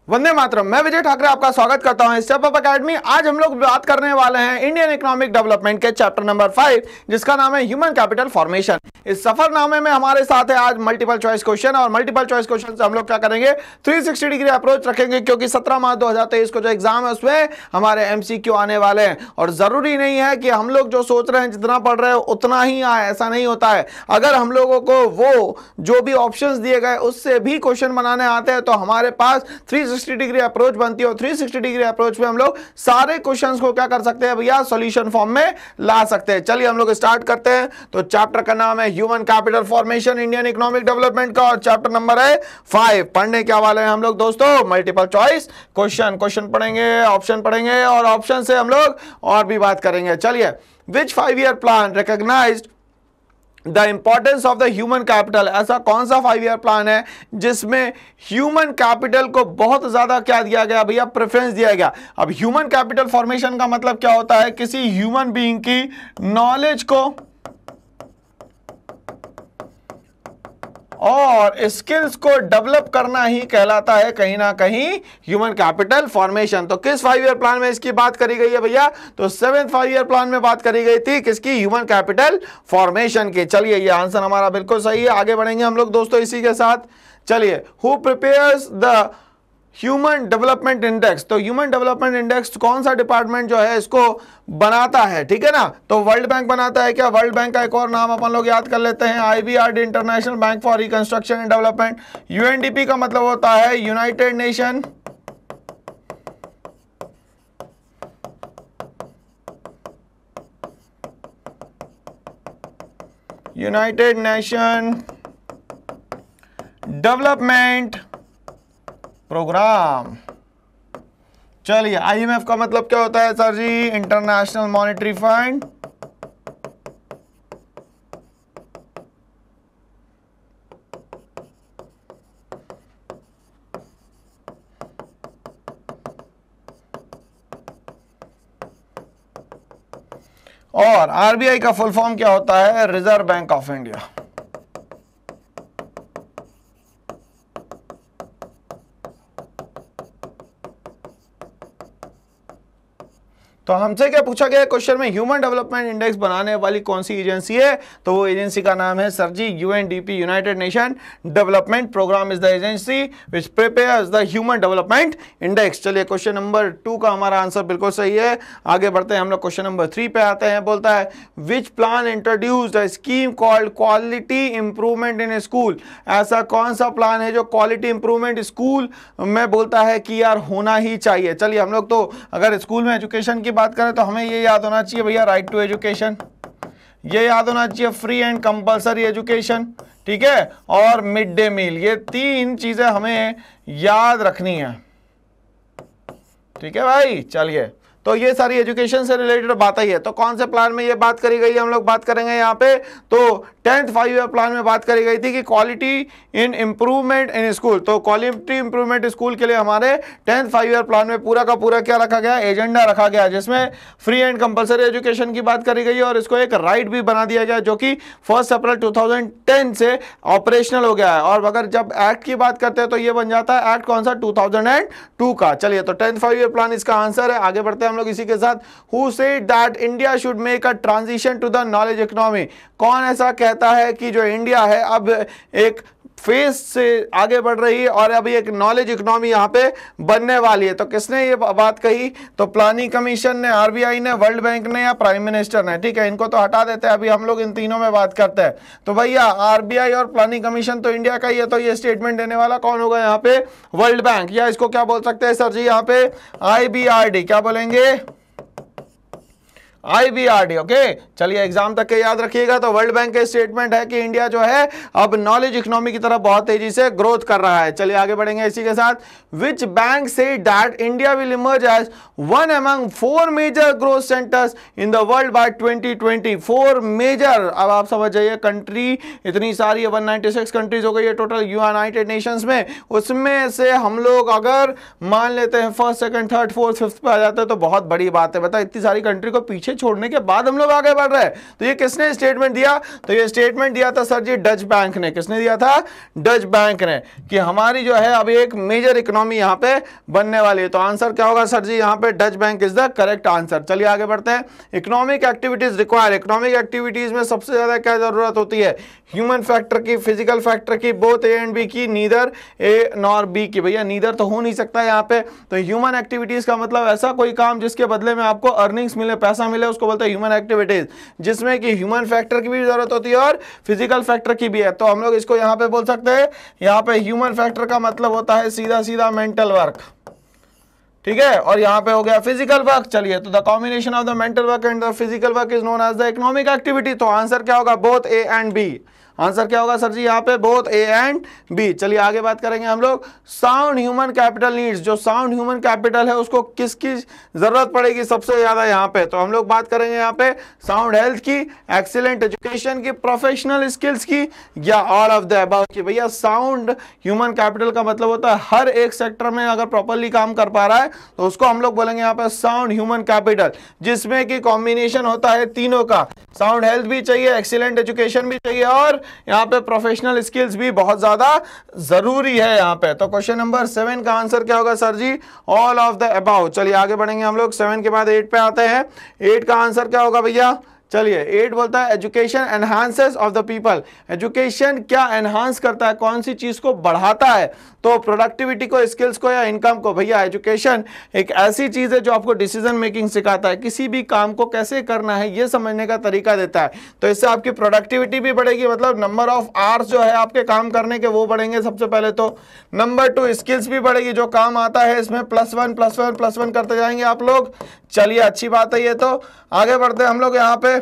वंदे मातरम। मैं विजय ठाकरे आपका स्वागत करता हूं स्टेप अप एकेडमी। आज हम लोग बात करने वाले हैं इंडियन इकोनॉमिक डेवलपमेंट के चैप्टर नंबर 5, जिसका नाम है ह्यूमन कैपिटल फॉर्मेशन। इस सफरनामे में हमारे साथ है आज मल्टीपल चॉइस क्वेश्चन, और मल्टीपल चॉइस क्वेश्चन से हम लोग क्या करेंगे, 360 डिग्री अप्रोच रखेंगे, क्योंकि 17 मार्च 2023 को जो एग्जाम है उसमें हमारे एमसीक्यू आने वाले हैं। और जरूरी नहीं है कि हम लोग जो सोच रहे हैं, जितना पढ़ रहे हैं उतना ही आए, ऐसा नहीं होता है। अगर हम लोगों को वो जो भी ऑप्शंस दिए गए उससे भी क्वेश्चन बनाने आते हैं तो हमारे पास 360 डिग्री अप्रोच बनती है। और 360 डिग्री अप्रोच में हम लोग सारे क्वेश्चंस को क्या कर सकते हैं भैया, सॉल्यूशन फॉर्म में ला सकते हैं। चलिए हम लोग स्टार्ट करते हैं। तो चैप्टर का नाम है human capital formation Indian economic development का, और चैप्टर नंबर है 5। पढ़ने क्या वाले हैं हम लोग दोस्तों, मल्टीपल चॉइस क्वेश्चन पढ़ेंगे, ऑप्शन पढ़ेंगे, और ऑप्शन से हम लोग और भी बात करेंगे। चलिए, which 5-year plan recognised the importance of the human capital. ऐसा कौन सा 5-year प्लान है जिसमें ह्यूमन कैपिटल को बहुत ज्यादा क्या दिया गया भैया, प्रेफरेंस दिया गया। अब ह्यूमन कैपिटल फॉर्मेशन का मतलब क्या होता है, किसी ह्यूमन बीइंग की नॉलेज को और स्किल्स को डेवलप करना ही कहलाता है कहीं ना कहीं ह्यूमन कैपिटल फॉर्मेशन। तो किस 5-year प्लान में इसकी बात करी गई है भैया, तो 7th 5-year प्लान में बात करी गई थी किसकी, ह्यूमन कैपिटल फॉर्मेशन की। चलिए, ये आंसर हमारा बिल्कुल सही है। आगे बढ़ेंगे हम लोग दोस्तों इसी के साथ। चलिए, who prepares the human development index. तो ह्यूमन डेवलपमेंट इंडेक्स कौन सा डिपार्टमेंट जो है इसको बनाता है, ठीक है ना। तो वर्ल्ड बैंक बनाता है क्या, वर्ल्ड बैंक का एक और नाम अपन लोग याद कर लेते हैं, IBRD, international bank for reconstruction and development. UNDP का मतलब होता है यूनाइटेड नेशन डेवलपमेंट प्रोग्राम। चलिए, IMF का मतलब क्या होता है सर जी, इंटरनेशनल मॉनेटरी फंड। और RBI का फुल फॉर्म क्या होता है, रिजर्व बैंक ऑफ इंडिया। तो हमसे क्या पूछा गया क्वेश्चन में, ह्यूमन डेवलपमेंट इंडेक्स बनाने वाली कौन सी एजेंसी है, तो वो एजेंसी का नाम है sir ji UNDP, United Nation Development Programme is the agency which prepares the human development index. चलिए, क्वेश्चन नंबर 2 का हमारा आंसर बिल्कुल सही है। आगे बढ़ते हैं हम लोग, क्वेश्चन नंबर 3 पे आते हैं। बोलता है विच plan introduced a scheme called quality improvement in school. ऐसा कौन सा प्लान है जो क्वालिटी इंप्रूवमेंट स्कूल में बोलता है कि यार होना ही चाहिए। चलिए, हम लोग तो अगर स्कूल में एजुकेशन की बात करें तो हमें ये याद होना चाहिए भैया, राइट टू एजुकेशन, ये याद होना चाहिए फ्री एंड कंपलसरी एजुकेशन, ठीक है, और मिड डे मील। ये 3 चीजें हमें याद रखनी है, ठीक है भाई। चलिए, तो ये सारी एजुकेशन से रिलेटेड बात ही है। तो कौन से प्लान में ये बात करी गई है, हम लोग बात करेंगे यहाँ पे। तो 10th 5-year प्लान में बात करी गई थी कि quality in improvement in school. तो क्वालिटी इंप्रूवमेंट स्कूल के लिए हमारे 10th 5-year प्लान में पूरा का पूरा क्या रखा गया, एजेंडा रखा गया, जिसमें फ्री एंड कंपलसरी एजुकेशन की बात करी गई है, और इसको एक राइट भी बना दिया गया जो कि 1 अप्रैल 2010 से ऑपरेशनल हो गया है। और अगर जब एक्ट की बात करते हैं तो ये बन जाता है एक्ट कौन सा, 2002 का। चलिए, तो 10th 5-year प्लान इसका आंसर है। आगे बढ़ते हैं हम लोग इसी के साथ। Who said that India should make a transition to the knowledge economy? कौन ऐसा कहता है कि जो इंडिया है अब एक फेज से आगे बढ़ रही है और अभी एक नॉलेज इकोनॉमी यहाँ पे बनने वाली है। तो किसने ये बात कही, तो प्लानिंग कमीशन ने, RBI ने, वर्ल्ड बैंक ने, या प्राइम मिनिस्टर ने। ठीक है, इनको तो हटा देते हैं, अभी हम लोग इन तीनों में बात करते हैं। तो भैया RBI और प्लानिंग कमीशन तो इंडिया का ही है, तो ये स्टेटमेंट देने वाला कौन होगा यहाँ पे, वर्ल्ड बैंक, या इसको क्या बोल सकते हैं सर जी यहाँ पे, IBRD। क्या बोलेंगे, IBRD। ओके, चलिए एग्जाम तक के याद रखिएगा। तो वर्ल्ड बैंक के स्टेटमेंट है कि इंडिया जो है अब नॉलेज इकोनॉमी की तरफ बहुत तेजी से ग्रोथ कर रहा है। चलिए आगे बढ़ेंगे इसी के साथ। Which bank said that India will emerge as one among 4 major growth centres in the world by 2020। 4 major, अब आप समझ जाइए, कंट्री इतनी सारी है, 196 कंट्रीज हो गई है टोटल यूनाइटेड नेशंस में। उसमें से हम लोग अगर मान लेते हैं 1st, 2nd, 3rd, 4th, 5th पे आ जाते हैं तो बहुत बड़ी बात है। बता, इतनी सारी कंट्री को पीछे पीछे छोड़ने के बाद हम लोग आगे बढ़ रहे हैं। तो ये किसने स्टेटमेंट दिया? तो ये स्टेटमेंट दिया था सर जी डच बैंक ने। किसने दिया था? डच बैंक ने, कि हमारी जो है अभी एक मेजर इकोनॉमी यहाँ पे बनने वाली है। तो आंसर क्या होगा सर जी? यहाँ पे Dutch bank is the correct answer. चलिए आगे बढ़ते हैं। Economic activities require, economic activities में सबसे ज्यादा क्या जरूरत होती है? ह्यूमन फैक्टर की, फिजिकल फैक्टर की, बोथ ए एंड बी की, नीदर ए नॉर बी की। भैया नीदर तो हो नहीं सकता यहाँ पे। तो ह्यूमन एक्टिविटीज का मतलब ऐसा कोई काम जिसके बदले में आपको अर्निंग्स मिले, पैसा मिले, उसको बोलते हैं ह्यूमन एक्टिविटीज, जिसमें कि ह्यूमन फैक्टर की भी जरूरत होती है और फिजिकल फैक्टर की भी है। तो हम लोग इसको यहाँ पे बोल सकते हैं, यहाँ पे ह्यूमन फैक्टर का मतलब होता है सीधा सीधा मेंटल वर्क, ठीक है, और यहाँ पे हो गया फिजिकल वर्क। चलिए, तो the combination of the mental work and the physical work is known as the economic activity. तो आंसर क्या होगा? Both A and B. Answer क्या होगा सर जी यहाँ पे? Both A and B. चलिए आगे बात करेंगे हम लोग। साउंड ह्यूमन कैपिटल नीड्स, जो साउंड ह्यूमन कैपिटल है उसको किसकी जरूरत पड़ेगी सबसे ज्यादा यहाँ पे? तो हम लोग बात करेंगे यहाँ पे साउंड हेल्थ की, एक्सीलेंट एजुकेशन की, प्रोफेशनल स्किल्स की, या ऑल ऑफ द अबव की। भैया साउंड ह्यूमन कैपिटल का मतलब होता है हर एक सेक्टर में अगर प्रॉपरली काम कर पा रहा है तो उसको हम लोग बोलेंगे यहाँ पे साउंड ह्यूमन कैपिटल, जिसमें कि कॉम्बिनेशन होता है तीनों का। साउंड हेल्थ भी चाहिए, एक्सीलेंट एजुकेशन भी चाहिए, और यहाँ पे प्रोफेशनल स्किल्स भी बहुत ज्यादा जरूरी है यहाँ पे। तो क्वेश्चन नंबर 7 का आंसर क्या होगा sir ji? All of the above. चलिए आगे बढ़ेंगे हम लोग। 7 के बाद 8 पे आते हैं। 8 का आंसर क्या होगा भैया? चलिए 8 बोलता है education enhances of the people. Education क्या एनहांस करता है? कौन सी चीज को बढ़ाता है? तो प्रोडक्टिविटी को, स्किल्स को, या इनकम को? भैया एजुकेशन एक ऐसी चीज है जो आपको डिसीजन मेकिंग सिखाता है, किसी भी काम को कैसे करना है ये समझने का तरीका देता है। तो इससे आपकी प्रोडक्टिविटी भी बढ़ेगी, मतलब नंबर ऑफ आवर्स जो है आपके काम करने के वो बढ़ेंगे सबसे पहले तो। नंबर 2 स्किल्स भी बढ़ेगी, जो काम आता है इसमें +1 +1 +1 करते जाएंगे आप लोग। चलिए अच्छी बात है ये। तो आगे बढ़ते हैं हम लोग। यहाँ पे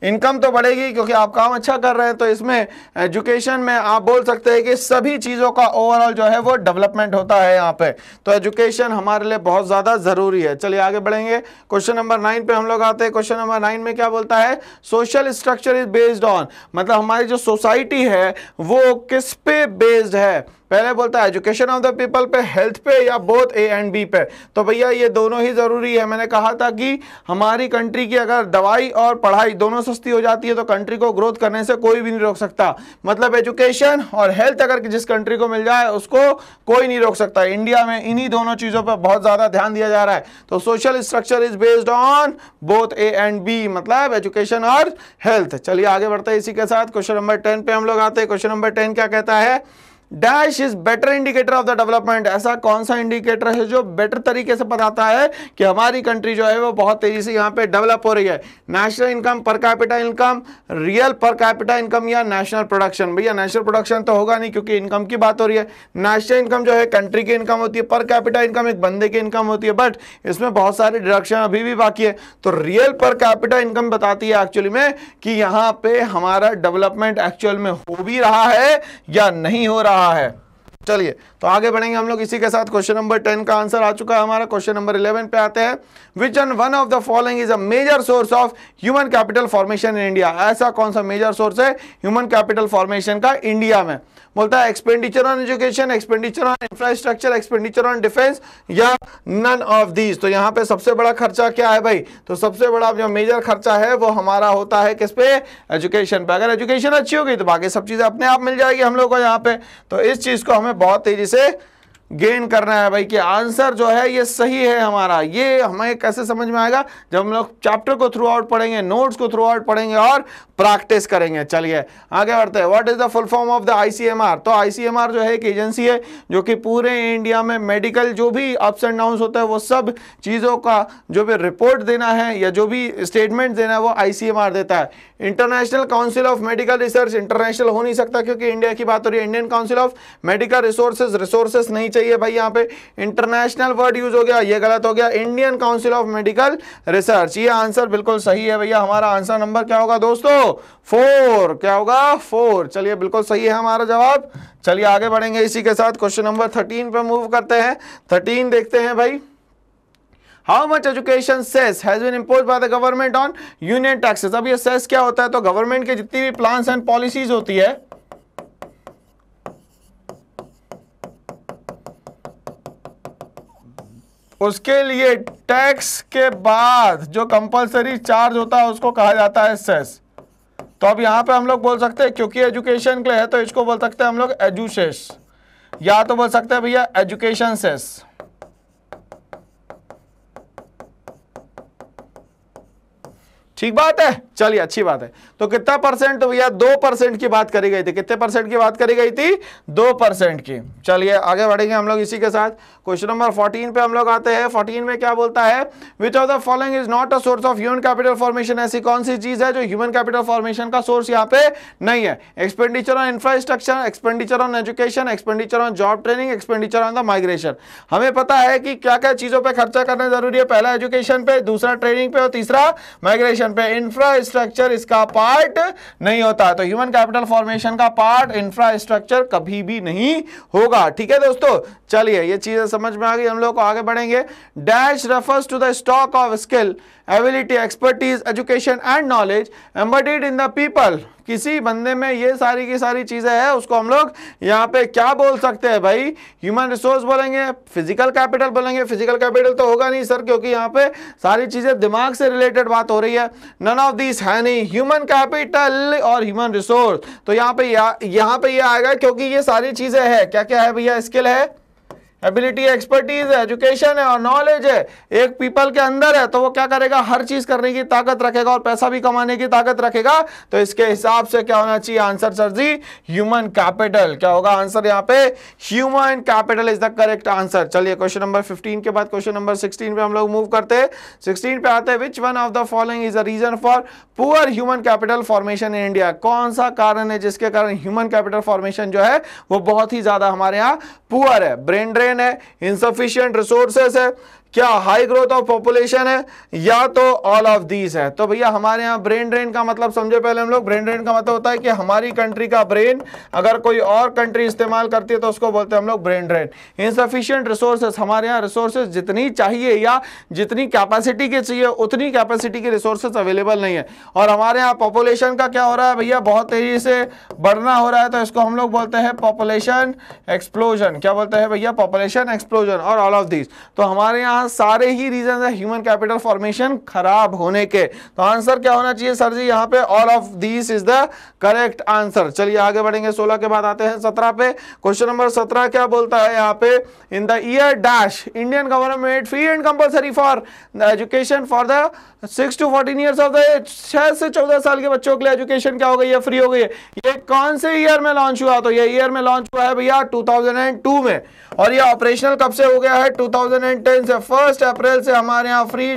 इनकम तो बढ़ेगी क्योंकि आप काम अच्छा कर रहे हैं। तो इसमें एजुकेशन में आप बोल सकते हैं कि सभी चीज़ों का ओवरऑल जो है वो डेवलपमेंट होता है यहाँ पे। तो एजुकेशन हमारे लिए बहुत ज़्यादा ज़रूरी है। चलिए आगे बढ़ेंगे। क्वेश्चन नंबर 9 पे हम लोग आते हैं। क्वेश्चन नंबर 9 में क्या बोलता है? Social structure is based on, मतलब हमारी जो सोसाइटी है वो किस पे बेस्ड है? पहले बोलता है एजुकेशन ऑफ द पीपल पे, हेल्थ पे, या बोथ ए एंड बी पे। तो भैया ये दोनों ही जरूरी है। मैंने कहा था कि हमारी कंट्री की अगर दवाई और पढ़ाई दोनों सस्ती हो जाती है तो कंट्री को ग्रोथ करने से कोई भी नहीं रोक सकता। मतलब एजुकेशन और हेल्थ अगर जिस कंट्री को मिल जाए उसको कोई नहीं रोक सकता। इंडिया में इन्हीं दोनों चीजों पर बहुत ज्यादा ध्यान दिया जा रहा है। तो social structure is based on both A and B, मतलब एजुकेशन और हेल्थ। चलिए आगे बढ़ते हैं इसी के साथ। क्वेश्चन नंबर 10 पे हम लोग आते हैं। क्वेश्चन नंबर 10 क्या कहता है? Dash is better indicator of the development. ऐसा कौन सा इंडिकेटर है जो बेटर तरीके से बताता है कि हमारी कंट्री जो है वो बहुत तेजी से यहाँ पे डेवलप हो रही है? National income, per capita income, real per capita income, या नेशनल प्रोडक्शन? भैया नेशनल प्रोडक्शन तो होगा नहीं क्योंकि इनकम की बात हो रही है। नेशनल इनकम जो है कंट्री की इनकम होती है, पर कैपिटा इनकम एक बंदे की इनकम होती है, बट इसमें बहुत सारे डिडक्शन अभी भी बाकी है। तो रियल पर कैपिटा इनकम बताती है एक्चुअली में कि यहाँ पे हमारा डेवलपमेंट एक्चुअल में हो भी रहा है या नहीं हो रहा है। चलिए तो आगे बढ़ेंगे हम लोग इसी के साथ। क्वेश्चन नंबर 10 का आंसर आ चुका है हमारा। क्वेश्चन नंबर 11 पे आते हैं। Which one of the following is a major source of human capital formation in India? ऐसा कौन सा मेजर सोर्स है ह्यूमन कैपिटल फॉर्मेशन का इंडिया में? बोलता है expenditure on education, expenditure on infrastructure, expenditure on defence, या नन ऑफ दीज। तो यहाँ पे सबसे बड़ा खर्चा क्या है भाई? तो सबसे बड़ा जो मेजर खर्चा है वो हमारा होता है किस पे? एजुकेशन पे। अगर एजुकेशन अच्छी होगी तो बाकी सब चीजें अपने आप मिल जाएगी हम लोग को यहाँ पे। तो इस चीज को हमें बहुत तेजी से गेन करना है भाई कि आंसर जो है ये सही है हमारा। ये हमें कैसे समझ में आएगा? जब हम लोग चैप्टर को थ्रू आउट पढ़ेंगे, नोट्स को थ्रू आउट पढ़ेंगे और प्रैक्टिस करेंगे। चलिए आगे बढ़ते हैं। What is the full form of the ICMR? तो आईसीएमआर जो है एक एजेंसी है जो कि पूरे इंडिया में मेडिकल जो भी अप्स एंड डाउन्स होता है वो सब चीज़ों का जो भी रिपोर्ट देना है या जो भी स्टेटमेंट देना है वो आईसीएमआर देता है। International council of medical research, international हो नहीं सकता क्योंकि इंडिया की बात हो रही है। Indian council of medical resources नहीं चाहिए भाई, यहाँ पे इंटरनेशनल वर्ड यूज हो गया, ये गलत हो गया। Indian council of medical research, ये आंसर बिल्कुल सही है भैया। हमारा आंसर नंबर क्या होगा दोस्तों? 4। क्या होगा? 4। चलिए बिल्कुल सही है हमारा जवाब। चलिए आगे बढ़ेंगे इसी के साथ। क्वेश्चन नंबर 13 पे मूव करते हैं। 13 देखते हैं भाई। How much education cess has been imposed by the government on union taxes? अब ये सेस क्या होता है? तो गवर्नमेंट के जितनी भी प्लान्स एंड पॉलिसीज होती है उसके लिए टैक्स के बाद जो कंपलसरी चार्ज होता है उसको कहा जाता है सेस। तो अब यहां पे हम लोग बोल सकते हैं, क्योंकि एजुकेशन के लिए है तो इसको बोल सकते हैं हम लोग एजुसेस, या तो बोल सकते हैं भैया एजुकेशन सेस। ठीक बात है, चलिए अच्छी बात है। तो कितना परसेंट, तो भैया 2% की बात करी गई थी। कितने परसेंट की बात करी गई थी? 2% की। चलिए आगे बढ़ेंगे हम लोग इसी के साथ। क्वेश्चन नंबर 14 पे हम लोग आते हैं। 14 में क्या बोलता है? विच of the following is not a source of human capital formation. ऐसी कौन सी चीज है जो ह्यूमन कैपिटल फॉर्मेशन का सोर्स यहाँ पे नहीं है? Expenditure on infrastructure, expenditure on education, expenditure on job training, expenditure on the migration. हमें पता है कि क्या क्या चीजों पर खर्चा करना जरूरी है। पहला एजुकेशन पे, दूसरा ट्रेनिंग पे और तीसरा माइग्रेशन पे। इंफ्रास्ट्रक्चर इसका पार्ट नहीं होता, तो ह्यूमन कैपिटल फॉर्मेशन का पार्ट इंफ्रास्ट्रक्चर कभी भी नहीं होगा। ठीक है दोस्तों, चलिए ये चीजें समझ में आ गई, हम लोग को आगे बढ़ेंगे। Dash refers to the stock of skill, ability, expertise, education and knowledge embedded in the people. किसी बंदे में ये सारी की सारी चीजें हैं, उसको हम लोग यहाँ पे क्या बोल सकते हैं भाई? ह्यूमन रिसोर्स बोलेंगे, फिजिकल कैपिटल बोलेंगे। फिजिकल कैपिटल तो होगा नहीं सर, क्योंकि यहाँ पे सारी चीजें दिमाग से रिलेटेड बात हो रही है। नन ऑफ दिस है नहीं, ह्यूमन कैपिटल और ह्यूमन रिसोर्स। तो यहाँ पे ये आएगा, क्योंकि ये सारी चीजें है। क्या क्या है भैया? स्किल है, एबिलिटी, एक्सपर्टीज है, एजुकेशन है और नॉलेज है। एक पीपल के अंदर है तो वो क्या करेगा? हर चीज करने की ताकत रखेगा और पैसा भी कमाने की ताकत रखेगा। तो इसके हिसाब से क्या होना चाहिए आंसर सर जी? Human capital. क्या होगा आंसर यहाँ पे? Human capital is the correct answer. चलिए क्वेश्चन नंबर 15 के बाद क्वेश्चन नंबर 16 पे हम लोग मूव करते हैं। 16 पे आते हैं, which one of the following is a reason for poor human capital formation in India. कौन सा कारण है जिसके कारण ह्यूमन कैपिटल फॉर्मेशन जो है वो बहुत ही ज्यादा हमारे यहाँ पुअर है? ब्रेन ड्रेन है, इनसफिशिएंट रिसोर्सेस है, क्या हाई ग्रोथ ऑफ पॉपुलेशन है, या तो ऑल ऑफ दीज है? तो भैया हमारे यहाँ ब्रेन ड्रेन का मतलब समझे पहले हम लोग। ब्रेन ड्रेन का मतलब होता है कि हमारी कंट्री का ब्रेन अगर कोई और कंट्री इस्तेमाल करती है तो उसको बोलते हैं हम लोग ब्रेन ड्रेन। इनसफिशिएंट रिसोर्सेस, हमारे यहाँ रिसोर्सेस जितनी चाहिए या जितनी कैपेसिटी की चाहिए उतनी कैपेसिटी की रिसोर्सेस अवेलेबल नहीं है। और हमारे यहाँ पॉपुलेशन का क्या हो रहा है भैया? बहुत तेजी से बढ़ना हो रहा है, तो इसको हम लोग बोलते हैं पॉपुलेशन एक्सप्लोजन। क्या बोलते हैं भैया? पॉपुलेशन एक्सप्लोजन और ऑल ऑफ दीज। तो हमारे यहाँ सारे ही रीजन है ह्यूमन कैपिटल फॉर्मेशन खराब होने के। तो आंसर क्या होना चाहिए सर जी? यहाँ पे all of this is the correct answer. चलिए आगे बढ़ेंगे। 16 के बाद आते हैं 17 पे। क्वेश्चन नंबर 17 क्या बोलता है यहाँ पे? In the year dash Indian government free and compulsory for education for the 6 to 14 years of the age. 6 से 14 साल के बच्चों के लिए एजुकेशन क्या हो गई है? फ्री हो गई है। ये कौन से ईयर में लॉन्च हुआ? तो ये ईयर में लॉन्च हुआ है भैया 2002 में, और ये ऑपरेशनल कब से हो गया है? 2010 से। 1 अप्रैल से हमारे यहाँ फ्री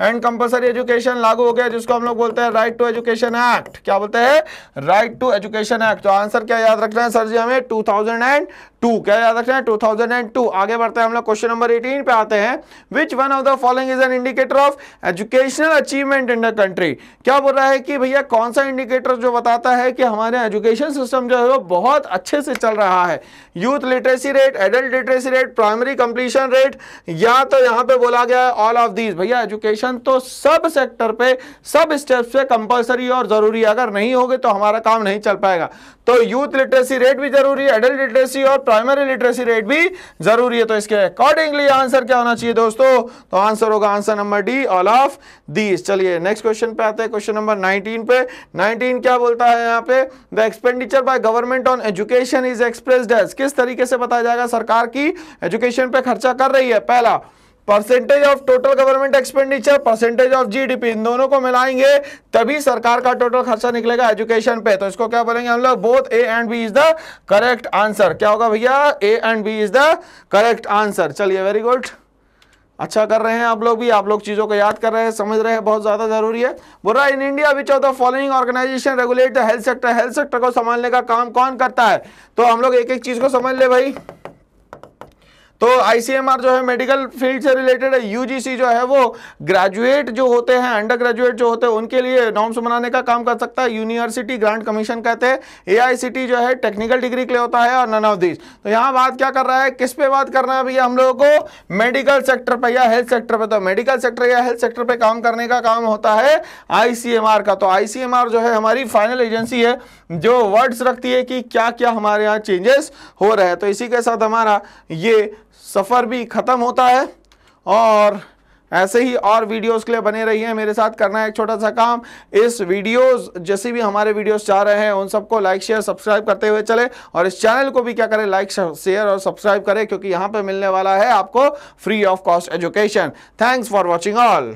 एंड कंपल्सरी एजुकेशन लागू हो गया, जिसको हम लोग बोलते हैं राइट टू एजुकेशन एक्ट। क्या बोलते हैं? Right to education act. तो आंसर क्या याद रखना है सर जी हमें? 2002। क्या याद रखना है? 2002। आगे बढ़ते हैं हम लोग क्वेश्चन नंबर 18 पे आते हैं। Which one of the following is an indicator of educational achievement in the country. क्या बोल रहा है कि भैया कौन सा इंडिकेटर जो बताता है कि हमारे एजुकेशन सिस्टम जो है वो बहुत अच्छे से चल रहा है? Youth literacy rate, adult literacy rate, primary completion rate, या तो यहाँ पे बोला गया है ऑल ऑफ दीज। भैया एजुकेशन तो सब सेक्टर पे, सब स्टेप्स पे कंपलसरी और जरूरी है। अगर नहीं होगे तो हमारा काम नहीं चल पाएगा। तो यूथ लिटरेसी रेट भी जरूरी है, एडल्ट लिटरेसी और प्राइमरी लिटरेसी रेट भी जरूरी है। तो इसके अकॉर्डिंगली आंसर क्या होना चाहिए दोस्तों? तो आंसर होगा answer number D, all of these. चलिए नेक्स्ट क्वेश्चन पे आते हैं, क्वेश्चन नंबर 19 पे। 19 क्या बोलता है यहाँ पे? The expenditure by government on education is expressed as. किस तरीके से बताया जाएगा सरकार की एजुकेशन पे खर्चा कर रही है? पहला, percentage of total government expenditure, percentage of GDP, इन दोनों को मिलाएंगे तभी सरकार का टोटल खर्चा निकलेगा एजुकेशन पे। तो इसको क्या बोलेंगे हम लोग? Both A and B is the correct answer. क्या होगा भैया? A and B is the correct answer. चलिए वेरी गुड, अच्छा कर रहे हैं आप लोग भी। आप लोग चीजों को याद कर रहे हैं, समझ रहे हैं, बहुत ज्यादा जरूरी है। बोल रहा है in India which of the following organisation regulate the health sector. Health sector को संभालने का काम कौन करता है? तो हम लोग एक एक चीज को समझ ले भाई। तो आईसीएमआर जो है मेडिकल फील्ड से रिलेटेड है। यूजीसी जो है वो ग्रेजुएट जो होते हैं, अंडर ग्रेजुएट जो होते हैं उनके लिए नॉर्म्स बनाने का काम कर सकता है। यूनिवर्सिटी ग्रांट कमीशन कहते हैं। एआईसीटी जो है टेक्निकल डिग्री के लिए होता है, और नन ऑफ दिस। तो यहाँ बात क्या कर रहा है? किस पे बात करना है भैया हम लोगों को? मेडिकल सेक्टर पे या हेल्थ सेक्टर पे। तो मेडिकल सेक्टर या हेल्थ सेक्टर पे काम करने का काम होता है आईसीएमआर का। तो आईसीएमआर जो है हमारी फाइनल एजेंसी है जो वर्ड्स रखती है कि क्या क्या हमारे यहाँ चेंजेस हो रहे हैं। तो इसी के साथ हमारा ये सफर भी खत्म होता है और ऐसे ही और वीडियोस के लिए बने रहिए मेरे साथ। करना है एक छोटा सा काम, इस वीडियोस जैसे भी हमारे वीडियोस जा रहे हैं उन सबको लाइक शेयर सब्सक्राइब करते हुए चले, और इस चैनल को भी क्या करें, लाइक शेयर और सब्सक्राइब करें, क्योंकि यहाँ पे मिलने वाला है आपको free of cost education. Thanks for watching all.